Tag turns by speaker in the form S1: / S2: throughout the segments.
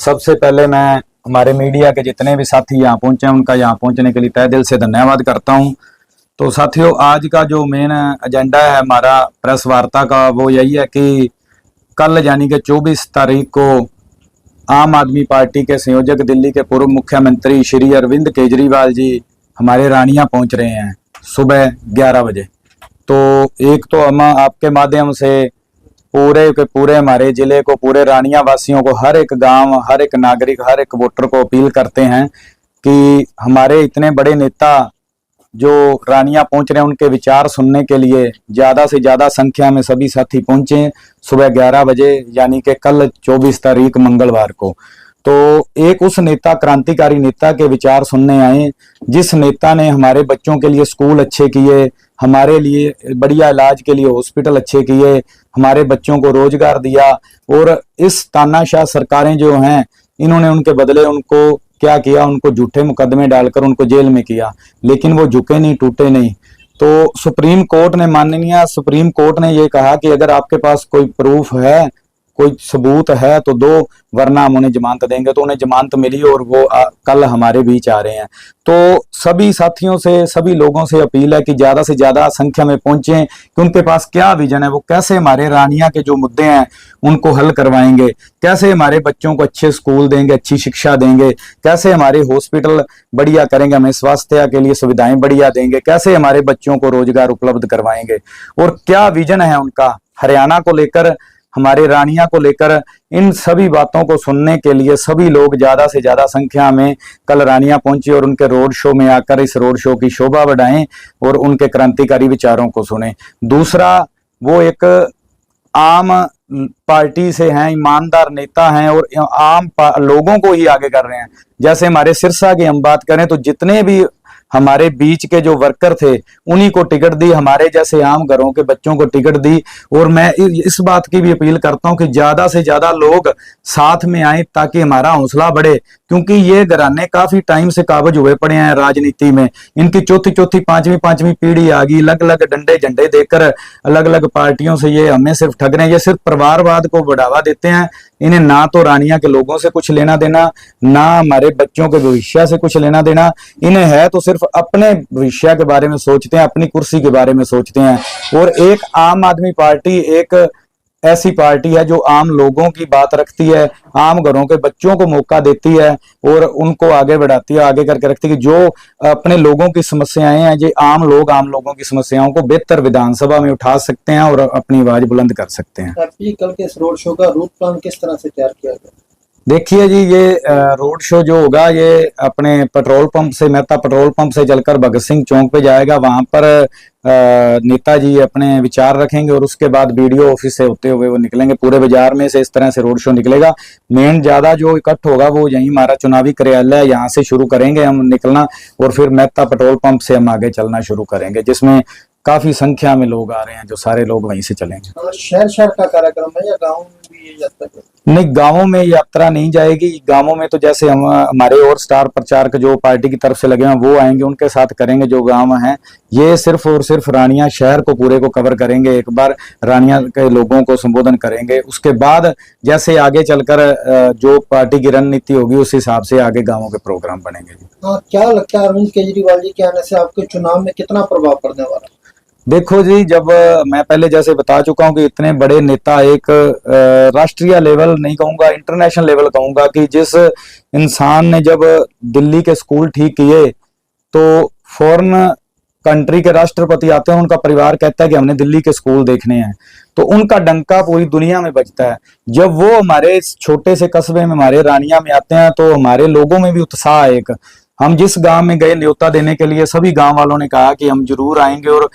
S1: सबसे पहले मैं हमारे मीडिया के जितने भी साथी यहाँ पहुंचे हैं उनका यहाँ पहुंचने के लिए तहे दिल से धन्यवाद करता हूं। तो साथियों, आज का जो मेन एजेंडा है हमारा प्रेस वार्ता का, वो यही है कि कल यानी कि 24 तारीख को आम आदमी पार्टी के संयोजक दिल्ली के पूर्व मुख्यमंत्री श्री अरविंद केजरीवाल जी हमारे रानिया पहुंच रहे हैं सुबह 11 बजे। तो एक तो हम आपके माध्यम से पूरे के पूरे हमारे जिले को, पूरे रानिया वासियों को, हर एक गांव, हर एक नागरिक, हर एक वोटर को अपील करते हैं कि हमारे इतने बड़े नेता जो रानिया पहुंच रहे हैं उनके विचार सुनने के लिए ज्यादा से ज्यादा संख्या में सभी साथी पहुंचे सुबह 11 बजे, यानी कि कल 24 तारीख मंगलवार को। तो एक उस नेता, क्रांतिकारी नेता के विचार सुनने आए, जिस नेता ने हमारे बच्चों के लिए स्कूल अच्छे किए, हमारे लिए बढ़िया इलाज के लिए हॉस्पिटल अच्छे किए, हमारे बच्चों को रोजगार दिया। और इस तानाशाह सरकारें जो हैं, इन्होंने उनके बदले उनको क्या किया, उनको झूठे मुकदमे डालकर उनको जेल में किया, लेकिन वो झुके नहीं, टूटे नहीं। तो सुप्रीम कोर्ट ने, माननीय सुप्रीम कोर्ट ने ये कहा कि अगर आपके पास कोई प्रूफ है, कोई सबूत है तो दो, वरना हम उन्हें जमानत देंगे। तो उन्हें जमानत मिली और वो कल हमारे बीच आ रहे हैं। तो सभी साथियों से, सभी लोगों से अपील है कि ज्यादा से ज्यादा संख्या में पहुंचे, कि उनके पास क्या विजन है, वो कैसे हमारे रानिया के जो मुद्दे हैं उनको हल करवाएंगे, कैसे हमारे बच्चों को अच्छे स्कूल देंगे, अच्छी शिक्षा देंगे, कैसे हमारे हॉस्पिटल बढ़िया करेंगे, हमें स्वास्थ्य के लिए सुविधाएं बढ़िया देंगे, कैसे हमारे बच्चों को रोजगार उपलब्ध करवाएंगे, और क्या विजन है उनका हरियाणा को लेकर, हमारे रानिया को लेकर। इन सभी बातों को सुनने के लिए सभी लोग ज्यादा से ज्यादा संख्या में कल रानिया पहुंचे और उनके रोड शो में आकर इस रोड शो की शोभा बढ़ाएं और उनके क्रांतिकारी विचारों को सुने। दूसरा, वो एक आम पार्टी से हैं, ईमानदार नेता हैं और आम लोगों को ही आगे कर रहे हैं। जैसे हमारे सिरसा की हम बात करें तो जितने भी हमारे बीच के जो वर्कर थे उन्हीं को टिकट दी, हमारे जैसे आम घरों के बच्चों को टिकट दी। और मैं इस बात की भी अपील करता हूं कि ज्यादा से ज्यादा लोग साथ में आए ताकि हमारा हौसला बढ़े, क्योंकि ये घराने काफी टाइम से काबज हुए पड़े हैं राजनीति में। इनकी चौथी चौथी पांचवी पीढ़ी आ गई, अलग अलग डंडे झंडे देकर अलग अलग पार्टियों से ये हमें सिर्फ ठग रहे हैं, ये सिर्फ परिवारवाद को बढ़ावा देते हैं। इन्हें ना तो रानिया के लोगों से कुछ लेना देना, ना हमारे बच्चों के भविष्य से कुछ लेना देना। इन्हें है तो सिर्फ अपने भविष्य के बारे में सोचते हैं, अपनी कुर्सी के बारे में सोचते हैं। और एक आम आदमी पार्टी एक ऐसी पार्टी है जो आम लोगों की बात रखती है, आम घरों के बच्चों को मौका देती है और उनको आगे बढ़ाती है, आगे करके रखती है कि जो अपने लोगों की समस्याएं हैं, जो आम लोगों की समस्याओं को बेहतर विधानसभा में उठा सकते हैं और अपनी आवाज बुलंद कर सकते हैं।
S2: कल के इस रोड शो का रूट प्लान किस तरह से तैयार किया गया?
S1: देखिए जी, ये रोड शो जो होगा ये अपने पेट्रोल पंप से, मेहता पेट्रोल पंप से चलकर भगत सिंह चौक पे जाएगा। वहां पर नेताजी अपने विचार रखेंगे और उसके बाद बीडीओ ऑफिस से होते हुए वो निकलेंगे। पूरे बाजार में से इस तरह से रोड शो निकलेगा। मेन ज्यादा जो इकट्ठ होगा वो यही हमारा चुनावी कार्यालय, यहाँ से शुरू करेंगे हम निकलना और फिर मेहता पेट्रोल पंप से हम आगे चलना शुरू करेंगे, जिसमें काफी संख्या में लोग आ रहे हैं, जो सारे लोग वहीं से चलेंगे।
S2: शहर का कार्यक्रम है या गाँव में भी ये यात्रा?
S1: नहीं, गांवों में यात्रा नहीं जाएगी। गांवों में तो जैसे हम हमारे और स्टार प्रचारक जो पार्टी की तरफ से लगे हैं वो आएंगे, उनके साथ करेंगे जो गांव हैं। ये सिर्फ और सिर्फ रानिया शहर को पूरे को कवर करेंगे, एक बार रानिया के लोगों को संबोधन करेंगे। उसके बाद जैसे आगे चलकर जो पार्टी की रणनीति होगी उस हिसाब से आगे गाँवों के प्रोग्राम बनेंगे।
S2: क्या लगता है अरविंद केजरीवाल जी के आने से आपके चुनाव में कितना प्रभाव पड़ने वाला?
S1: देखो जी, जब मैं पहले जैसे बता चुका हूं कि इतने बड़े नेता, एक राष्ट्रीय लेवल नहीं कहूंगा, इंटरनेशनल लेवल कहूंगा, कि जिस इंसान ने जब दिल्ली के स्कूल ठीक किए तो फॉरेन कंट्री के राष्ट्रपति आते हैं, उनका परिवार कहता है कि हमने दिल्ली के स्कूल देखने हैं, तो उनका डंका पूरी दुनिया में बजता है। जब वो हमारे छोटे से कस्बे में, हमारे रानिया में आते हैं तो हमारे लोगों में भी उत्साह है। एक हम जिस गांव में गए न्योता देने के लिए, सभी गांव वालों ने कहा कि हम जरूर आएंगे और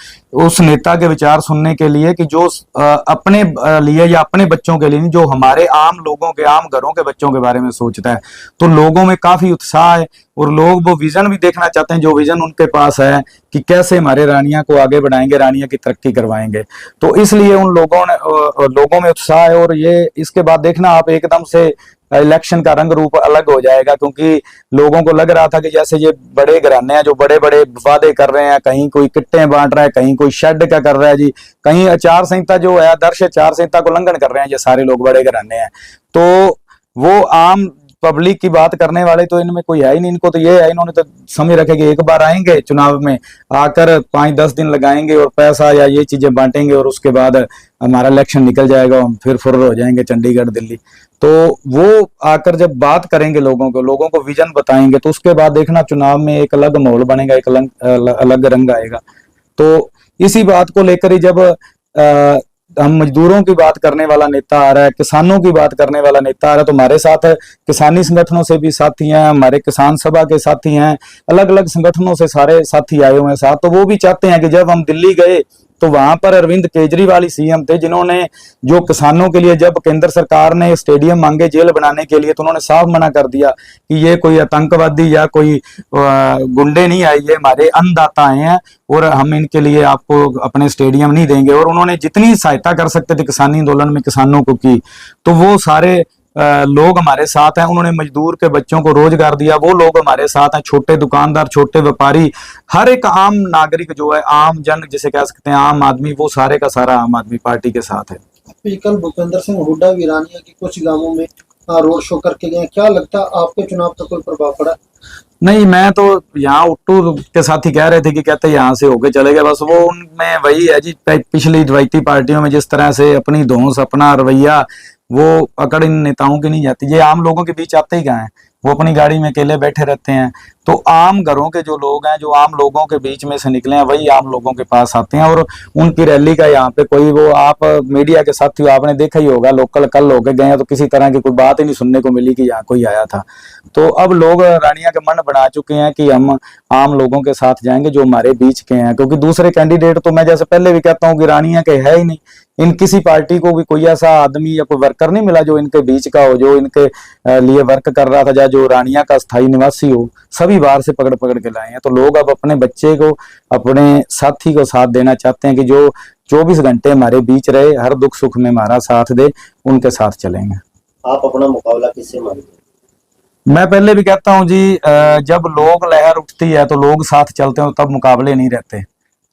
S1: उस नेता के विचार सुनने के लिए कि जो अपने लिए या अपने बच्चों के लिए नहीं, जो हमारे आम लोगों के, आम घरों के बच्चों के बारे में सोचता है। तो लोगों में काफी उत्साह है और लोग वो विजन भी देखना चाहते हैं जो विजन उनके पास है कि कैसे हमारे रानिया को आगे बढ़ाएंगे, रानिया की तरक्की करवाएंगे। तो इसलिए उन लोगों में उत्साह है। और ये इसके बाद देखना आप, एकदम से इलेक्शन का रंग रूप अलग हो जाएगा, क्योंकि लोगों को लग रहा था कि जैसे ये बड़े घराने हैं जो बड़े बड़े वादे कर रहे हैं, कहीं कोई किट्टे बांट रहा है, कहीं कोई शेड का कर रहा है जी, कहीं आचार संहिता जो है, आदर्श आचार संहिता को उल्लंघन कर रहे हैं ये सारे लोग, बड़े घराने हैं। तो वो आम पब्लिक की बात करने वाले तो इनमें कोई है ही नहीं। इनको तो ये है, इन्होंने तो समझ रखे कि एक बार आएंगे चुनाव में, आकर 5-10 दिन लगाएंगे और पैसा या ये चीजें बांटेंगे और उसके बाद हमारा इलेक्शन निकल जाएगा, हम फिर फुर्र हो जाएंगे चंडीगढ़ दिल्ली। तो वो आकर जब बात करेंगे लोगों को विजन बताएंगे, तो उसके बाद देखना चुनाव में एक अलग माहौल बनेगा, एक अलग रंग आएगा। तो इसी बात को लेकर ही जब हम मजदूरों की बात करने वाला नेता आ रहा है, किसानों की बात करने वाला नेता आ रहा है, तो हमारे साथ किसानी संगठनों से भी साथी हैं, हमारे किसान सभा के साथी हैं, अलग अलग संगठनों से सारे साथी आए हुए हैं साथ। तो वो भी चाहते हैं कि जब हम दिल्ली गए तो वहां पर अरविंद केजरीवाल ही सीएम थे, जिन्होंने जो किसानों के लिए जब केंद्र सरकार ने स्टेडियम मांगे जेल बनाने के लिए, तो उन्होंने साफ मना कर दिया कि ये कोई आतंकवादी या कोई गुंडे नहीं आए, ये हमारे अन्नदाता आए हैं और हम इनके लिए आपको अपने स्टेडियम नहीं देंगे। और उन्होंने जितनी सहायता कर सकते थे किसानी आंदोलन में किसानों को की, तो वो सारे लोग हमारे साथ हैं। उन्होंने मजदूर के बच्चों को रोजगार दिया, वो लोग हमारे साथ हैं। छोटे दुकानदार, छोटे व्यापारी, हर एक आम नागरिक जो है, आम जन जिसे कह सकते हैं, आम आदमी, वो सारे का सारा आम आदमी पार्टी के साथ है।
S2: अभी कल भूपेंद्र सिंह हुड्डा वीरानिया के कुछ गांवों में रोड शो करके गए, क्या लगता है आपके चुनाव पर कोई प्रभाव पड़ा?
S1: नहीं, मैं तो यहाँ उट्टू के साथी कह रहे थे कि कहते यहाँ से होके चले गए, बस वो उनमें वही है जी, पिछली द्वैती पार्टियों में जिस तरह से अपनी धौंस, अपना रवैया, वो अकड़ इन नेताओं की नहीं जाती। ये आम लोगों के बीच आते ही कहाँ हैं, वो अपनी गाड़ी में अकेले बैठे रहते हैं। तो आम घरों के जो लोग हैं, जो आम लोगों के बीच में से निकले हैं, वही आम लोगों के पास आते हैं। और उनकी रैली का यहाँ पे कोई, वो आप मीडिया के साथी आपने देखा ही होगा, लोकल कल होके गए हैं तो किसी तरह की कोई बात ही नहीं सुनने को मिली कि यहाँ कोई आया था। तो अब लोग रानिया के मन बना चुके हैं कि हम आम लोगों के साथ जाएंगे जो हमारे बीच के हैं, क्योंकि दूसरे कैंडिडेट तो मैं जैसे पहले भी कहता हूँ कि रानिया के है ही नहीं। इन किसी पार्टी को भी कोई ऐसा आदमी या कोई वर्कर नहीं मिला जो इनके बीच का हो, जो इनके लिए वर्क कर रहा था, या जो रानिया का स्थायी निवासी हो। सभी बाहर से पकड़ पकड़ के लाए हैं। तो लोग अब अपने बच्चे को, अपने साथी को साथ देना चाहते हैं कि जो 24 घंटे हमारे बीच रहे, हर दुख सुख में हमारा साथ दे, उनके साथ चलेंगे।
S3: आप अपना मुकाबला किससे मानते हैं?
S1: मैं पहले भी कहता हूं जी, जब लोक लहर उठती है तो लोग साथ चलते हैं, तब मुकाबले नहीं रहते।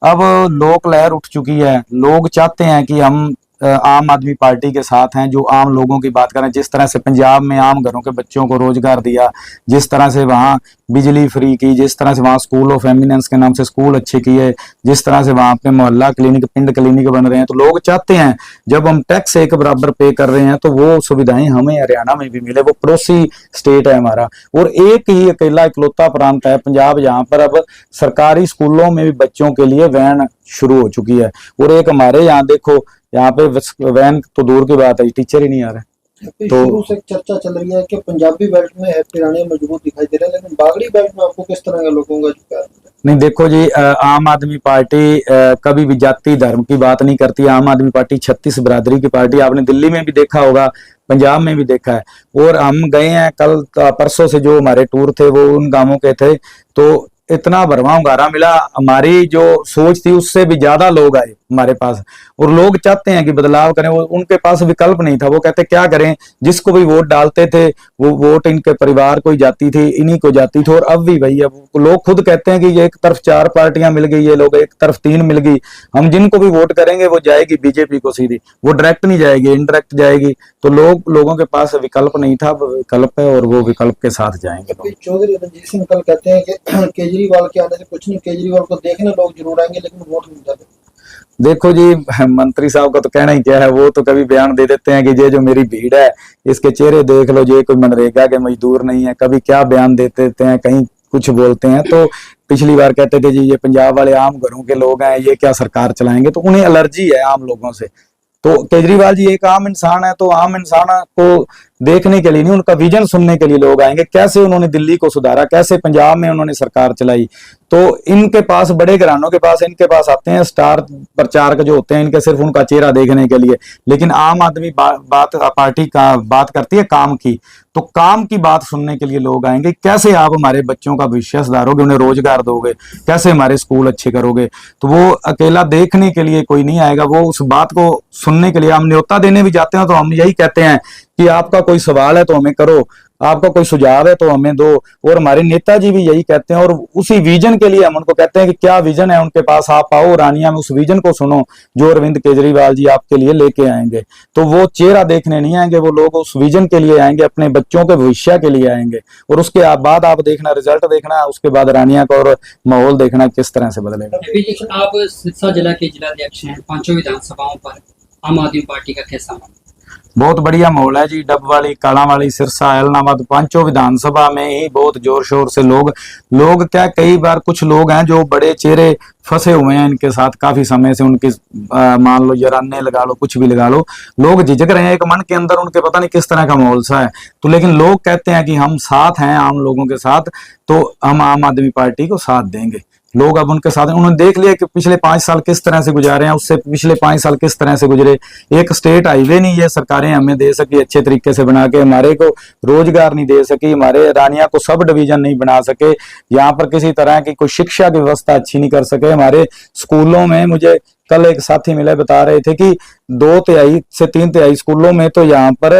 S1: अब लोक लहर उठ चुकी है, लोग चाहते हैं कि हम आम आदमी पार्टी के साथ हैं, जो आम लोगों की बात करें। जिस तरह से पंजाब में आम घरों के बच्चों को रोजगार दिया, जिस तरह से वहाँ बिजली फ्री की, जिस तरह से वहाँ स्कूल ऑफ एमिनेंस के नाम से स्कूल अच्छे किए, जिस तरह से वहाँ पे मोहल्ला क्लिनिक, पिंड क्लिनिक बन रहे हैं, तो लोग चाहते हैं जब हम टैक्स एक बराबर पे कर रहे हैं तो वो सुविधाएं हमें हरियाणा में भी मिले। वो पड़ोसी स्टेट है हमारा, और एक ही अकेला इकलौता प्रांत है पंजाब, जहाँ पर अब सरकारी स्कूलों में भी बच्चों के लिए वैन शुरू हो चुकी है। और एक हमारे यहाँ देखो, यहाँ पे वैन तो दूर की बात है, टीचर ही नहीं आ रहे।
S2: तो शुरू से चर्चा चल रही है कि पंजाबी बेल्ट में हैप्पी रानिया मजबूत दिखाई दे रहा है, लेकिन बागड़ी बेल्ट में आपको किस तरह के लोगों का जो प्यार है?
S1: नहीं देखो जी, आम आदमी पार्टी कभी भी जाति धर्म की बात नहीं करती। आम आदमी पार्टी 36 बिरादरी की पार्टी, आपने दिल्ली में भी देखा होगा, पंजाब में भी देखा है। और हम गए हैं कल परसों से, जो हमारे टूर थे वो उन गांवों के थे, तो इतना भरवा उंगारा मिला। हमारी जो सोच थी उससे भी ज्यादा लोग आए हमारे पास, और लोग चाहते हैं कि बदलाव करें। वो उनके पास विकल्प नहीं था, वो कहते क्या करें, जिसको भी वोट डालते थे वो वोट इनके परिवार को ही जाती थी, इन्हीं को जाती थी। और अब भी वही, अब लोग खुद कहते हैं कि ये एक तरफ 4 पार्टियां मिल गई, ये लोग एक तरफ 3 मिल गई, हम जिनको भी वोट करेंगे वो जाएगी बीजेपी को सीधी, वो डायरेक्ट नहीं जाएगी, इनडायरेक्ट जाएगी। तो लोगों के पास विकल्प नहीं था, विकल्प है और वो विकल्प के साथ जाएंगे।
S2: चौधरी रणजीत सिंह कल कहते हैं कि केजरीवाल के आने से कुछ नहीं, केजरीवाल को देखने लोग जरूर आएंगे लेकिन वोट नहीं डालेंगे।
S1: देखो जी, मंत्री साहब का तो कहना ही क्या है, वो तो कभी बयान दे देते हैं कि ये जो मेरी भीड़ है इसके चेहरे देख लो, ये कोई मनरेगा के मजदूर नहीं है। कभी क्या बयान दे देते हैं, कहीं कुछ बोलते हैं। तो पिछली बार कहते थे जी ये पंजाब वाले आम घरों के लोग हैं, ये क्या सरकार चलाएंगे, तो उन्हें एलर्जी है आम लोगों से। तो केजरीवाल जी एक आम इंसान है, तो आम इंसान को देखने के लिए नहीं, उनका विजन सुनने के लिए लोग आएंगे। कैसे उन्होंने दिल्ली को सुधारा, कैसे पंजाब में उन्होंने सरकार चलाई। तो इनके पास, बड़े घरानों के पास, इनके पास आते हैं स्टार प्रचारक जो होते हैं, इनके सिर्फ उनका चेहरा देखने के लिए। लेकिन आम आदमी पार्टी का बात करती है काम की, तो काम की बात सुनने के लिए लोग आएंगे। कैसे आप हमारे बच्चों का भविष्य सुधारोगे, उन्हें रोजगार दोगे, कैसे हमारे स्कूल अच्छे करोगे। तो वो अकेला देखने के लिए कोई नहीं आएगा, वो उस बात को सुनने के लिए। हम न्योता देने भी जाते हैं तो हम यही कहते हैं कि आपका कोई सवाल है तो हमें करो, आपका कोई सुझाव है तो हमें दो। और हमारे नेताजी भी यही कहते हैं और उसी विजन के लिए हम उनको कहते हैं कि क्या विजन है उनके पास, आप आओ रानिया में, उस विजन को सुनो जो अरविंद केजरीवाल जी आपके लिए लेके आएंगे। तो वो चेहरा देखने नहीं आएंगे, वो लोग उस विजन के लिए आएंगे, अपने बच्चों के भविष्य के लिए आएंगे। और उसके बाद आप देखना, रिजल्ट देखना, उसके बाद रानिया का और माहौल देखना किस तरह से बदलेगा।
S4: आप सिरसा जिला के जिलाध्यक्ष हैं, 5 विधानसभाओं पर आम आदमी पार्टी का कैसा माहौल?
S1: बहुत बढ़िया माहौल है जी। डब वाली, काला वाली, सिरसा, ऐलनाबाद, 5 विधानसभा में ही बहुत जोर शोर से लोग क्या, कई बार कुछ लोग हैं जो बड़े चेहरे फंसे हुए हैं इनके साथ काफी समय से, उनके मान लो जराने लगा लो, कुछ भी लगा लो, लोग झिझक रहे हैं एक मन के अंदर, उनके पता नहीं किस तरह का माहौल सा है। तो लेकिन लोग कहते हैं कि हम साथ हैं आम लोगों के साथ, तो हम आम आदमी पार्टी को साथ देंगे। लोग अब उनके साथ हैं। उन्होंने देख लिया कि पिछले 5 साल किस तरह से गुजारे हैं, उससे पिछले 5 साल किस तरह से गुजरे। एक स्टेट हाईवे नहीं ये सरकारें हमें दे सकी अच्छे तरीके से बना के, हमारे को रोजगार नहीं दे सकी, हमारे रानिया को सब डिवीजन नहीं बना सके, यहाँ पर किसी तरह की कोई शिक्षा की व्यवस्था अच्छी नहीं कर सके। हमारे स्कूलों में, मुझे कल एक साथी मिले बता रहे थे कि 2/3 से 3/3 स्कूलों में तो यहाँ पर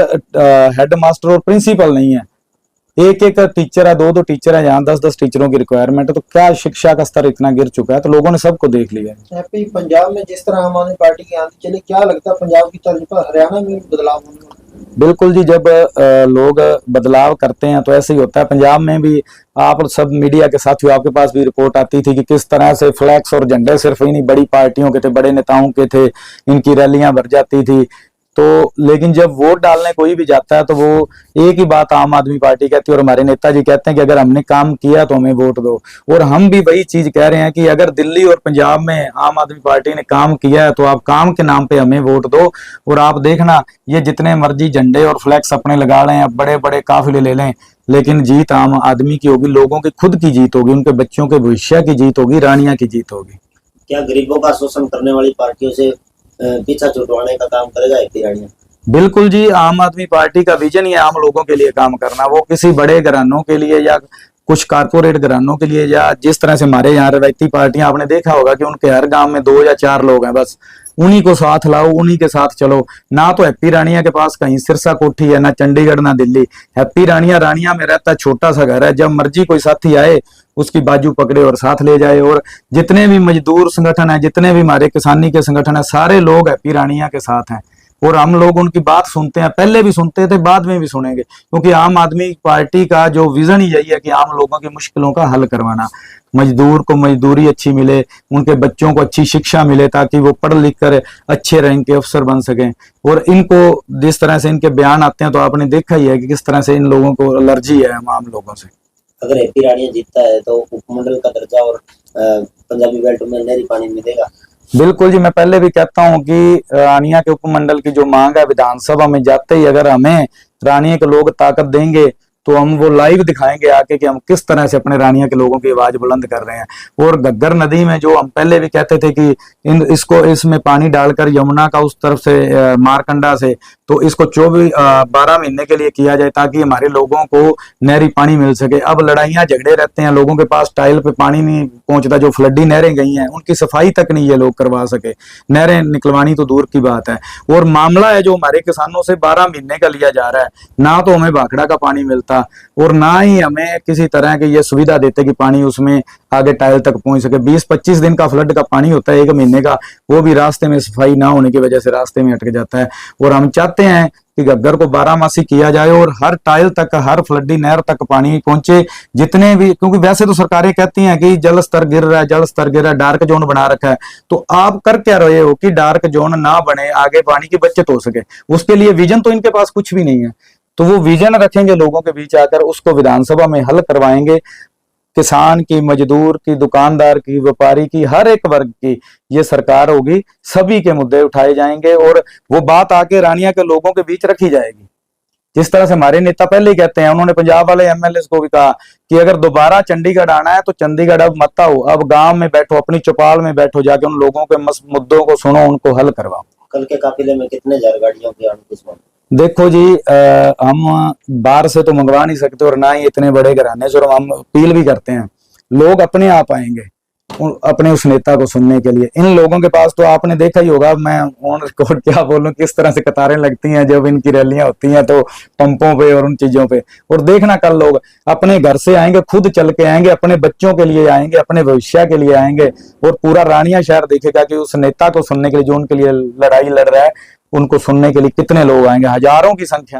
S1: हेड मास्टर और प्रिंसिपल नहीं है, एक टीचर है, 2 टीचर है, यहाँ 10 टीचरों की रिक्वायरमेंट है। तो क्या शिक्षा का स्तर इतना गिर चुका है, तो लोगों ने सबको देख लिया है।
S2: पंजाब में जिस तरह आम आदमी पार्टी की आंधी चली, क्या लगता है पंजाब की तर्ज पर हरियाणा में बदलाव होने वाला?
S1: बिल्कुल जी, जब लोग बदलाव करते हैं तो ऐसे ही होता है। पंजाब में भी आप सब मीडिया के साथियों, आपके पास भी रिपोर्ट आती थी कि किस तरह से फ्लैक्स और झंडे सिर्फ इन्हीं बड़ी पार्टियों के थे, बड़े नेताओं के थे, इनकी रैलियां भर जाती थी। तो लेकिन जब वोट डालने कोई भी जाता है तो वो एक ही बात आम आदमी पार्टी कहती है और हमारे नेताजी कहते हैं कि अगर हमने काम किया तो हमें वोट दो। और हम भी वही चीज कह रहे हैं कि अगर दिल्ली और पंजाब में आम आदमी पार्टी ने काम किया है तो आप काम के नाम पे हमें वोट दो। और आप देखना, ये जितने मर्जी झंडे और फ्लैक्स अपने लगा लें, अब बड़े बड़े काफिले ले लें, लेकिन जीत आम आदमी की होगी, लोगों की खुद की जीत होगी, उनके बच्चों के भविष्य की जीत होगी, रानिया की जीत होगी।
S3: क्या गरीबों का शोषण करने वाली पार्टियों से पीछा छुटवाने का काम करेगा एपी रानिया?
S1: बिल्कुल जी, आम आदमी पार्टी का विजन ही आम लोगों के लिए काम करना। वो किसी बड़े घरानों के लिए या कुछ कारपोरेट घरानों के लिए, या जिस तरह से हमारे यहाँ रवायती पार्टियां, आपने देखा होगा कि उनके हर गांव में 2 या 4 लोग हैं, बस उन्हीं को साथ लाओ, उन्हीं के साथ चलो। ना तो हैप्पी रानिया के पास कहीं सिरसा कोठी है, ना चंडीगढ़, ना दिल्ली। हैप्पी रानिया में रहता है, छोटा सा घर है, जब मर्जी कोई साथी आए उसकी बाजू पकड़े और साथ ले जाए। और जितने भी मजदूर संगठन है, जितने भी हमारे किसानी के संगठन है, सारे लोग हैप्पी रानिया के साथ हैं। और हम लोग उनकी बात सुनते हैं, पहले भी सुनते थे, बाद में भी सुनेंगे, क्योंकि आम आदमी पार्टी का जो विजन ही यही है कि आम लोगों की मुश्किलों का हल करवाना, मजदूर को मजदूरी अच्छी मिले, उनके बच्चों को अच्छी शिक्षा मिले, ताकि वो पढ़ लिख कर अच्छे रैंक के अफसर बन सकें। और इनको जिस तरह से इनके बयान आते हैं तो आपने देखा ही है कि किस तरह से इन लोगों को एलर्जी है आम लोगों से।
S3: अगर एपी रानिया जीतता है तो उपमंडल का दर्जा और पंजाबी बेल्ट में नहरी पानी मिलेगा?
S1: बिल्कुल जी, मैं पहले भी कहता हूं कि रानिया के उपमंडल की जो मांग है, विधानसभा में जाते ही अगर हमें रानिया के लोग ताकत देंगे तो हम वो लाइव दिखाएंगे आके कि हम किस तरह से अपने रानिया के लोगों की आवाज बुलंद कर रहे हैं। और घग्गर नदी में जो हम पहले भी कहते थे कि इसमें पानी डालकर यमुना का उस तरफ से मारकंडा से, तो इसको 12 महीने के लिए किया जाए ताकि हमारे लोगों को नहरी पानी मिल सके। अब लड़ाइयां झगड़े रहते हैं, लोगों के पास टाइल पे पानी नहीं पहुंचता, जो फ्लडी नहरें गई हैं उनकी सफाई तक नहीं ये लोग करवा सके, नहरें निकलवानी तो दूर की बात है। और मामला है जो हमारे किसानों से 12 महीने का लिया जा रहा है, ना तो हमें भाखड़ा का पानी मिलता और ना ही हमें किसी तरह की ये सुविधा देते कि पानी उसमें आगे टाइल तक पहुंच सके। 20-25 दिन का फ्लड का पानी होता है, 1 महीने का, वो भी रास्ते में सफाई ना होने की वजह से रास्ते में अटक जाता है। और हम चाहते हैं कि घग्गर को 12 किया जाए और हर टाइल तक, हर फ्लडी नहर तक पानी पहुंचे, जितने भी, क्योंकि वैसे तो सरकारें कहती हैं कि जल स्तर गिर रहा है, जल स्तर गिर रहा है, डार्क जोन बना रखा है, तो आप कर क्या रहे हो कि डार्क जोन ना बने, आगे पानी की बचत हो सके। उसके लिए विजन तो इनके पास कुछ भी नहीं है, तो वो विजन रखेंगे लोगों के बीच आकर, उसको विधानसभा में हल करवाएंगे। किसान की, मजदूर की, दुकानदार की, व्यापारी की, हर एक वर्ग की ये सरकार होगी, सभी के मुद्दे उठाए जाएंगे और वो बात आके रानिया के लोगों के बीच रखी जाएगी। जिस तरह से हमारे नेता पहले ही कहते हैं, उन्होंने पंजाब वाले एमएलए को भी कहा कि अगर दोबारा चंडीगढ़ आना है तो चंडीगढ़ अब मत आओ, अब गांव में बैठो, अपनी चौपाल में बैठो, जाके उन लोगों के मुद्दों को सुनो, उनको हल करवाओ।
S3: कल के काफिले में कितने जार गाड़ियों की आने?
S1: देखो जी, हम बाहर से तो मंगवा नहीं सकते और ना ही इतने बड़े घराने से, और हम अपील भी करते हैं लोग अपने आप आएंगे, अपने उस नेता को सुनने के लिए। इन लोगों के पास तो आपने देखा ही होगा, मैं ऑन रिकॉर्ड क्या बोलूं, किस तरह से कतारें लगती हैं जब इनकी रैलियां होती हैं तो पंपों पे और उन चीजों पे। और देखना कल लोग अपने घर से आएंगे, खुद चल के आएंगे, अपने बच्चों के लिए आएंगे, अपने भविष्य के लिए आएंगे, और पूरा रानिया शहर देखेगा कि उस नेता को सुनने के लिए जो उनके लिए लड़ाई लड़ रहा है, उनको सुनने के लिए कितने लोग आएंगे, हजारों की संख्या।